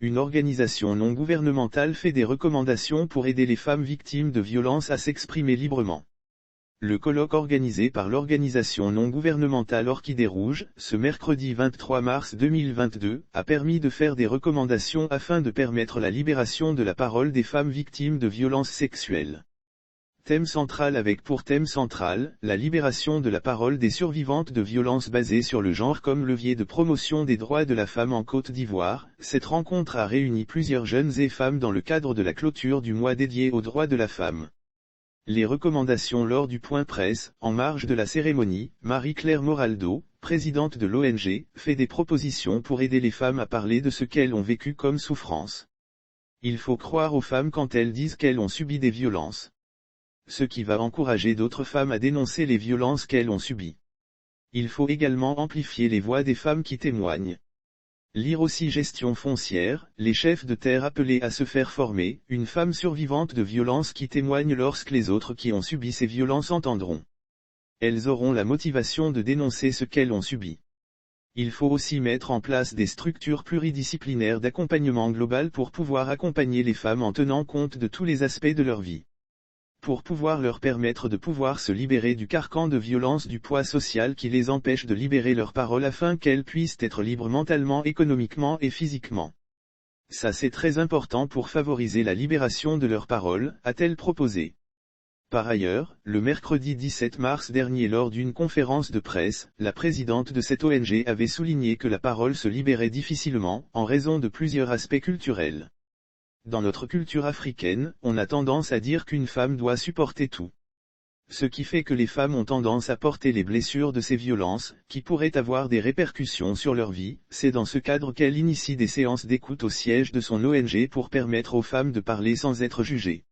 Une organisation non gouvernementale fait des recommandations pour aider les femmes victimes de violences à s'exprimer librement. Le colloque organisé par l'organisation non gouvernementale Orchidée Rouge, ce mercredi 23 mars 2022, a permis de faire des recommandations afin de permettre la libération de la parole des femmes victimes de violences sexuelles. Thème central avec pour thème central, la libération de la parole des survivantes de violences basées sur le genre comme levier de promotion des droits de la femme en Côte d'Ivoire. Cette rencontre a réuni plusieurs jeunes et femmes dans le cadre de la clôture du mois dédié aux droits de la femme. Les recommandations lors du point presse, en marge de la cérémonie, Marie-Claire Moraldo, présidente de l'ONG, fait des propositions pour aider les femmes à parler de ce qu'elles ont vécu comme souffrance. Il faut croire aux femmes quand elles disent qu'elles ont subi des violences. Ce qui va encourager d'autres femmes à dénoncer les violences qu'elles ont subies. Il faut également amplifier les voix des femmes qui témoignent. Lire aussi Gestion foncière, les chefs de terre appelés à se faire former, une femme survivante de violences qui témoigne lorsque les autres qui ont subi ces violences entendront. Elles auront la motivation de dénoncer ce qu'elles ont subi. Il faut aussi mettre en place des structures pluridisciplinaires d'accompagnement global pour pouvoir accompagner les femmes en tenant compte de tous les aspects de leur vie. Pour pouvoir leur permettre de pouvoir se libérer du carcan de violence du poids social qui les empêche de libérer leur parole afin qu'elles puissent être libres mentalement, économiquement et physiquement. Ça c'est très important pour favoriser la libération de leur parole, a-t-elle proposé. Par ailleurs, le mercredi 17 mars dernier lors d'une conférence de presse, la présidente de cette ONG avait souligné que la parole se libérait difficilement, en raison de plusieurs aspects culturels. Dans notre culture africaine, on a tendance à dire qu'une femme doit supporter tout. Ce qui fait que les femmes ont tendance à porter les blessures de ces violences, qui pourraient avoir des répercussions sur leur vie. C'est dans ce cadre qu'elle initie des séances d'écoute au siège de son ONG pour permettre aux femmes de parler sans être jugées.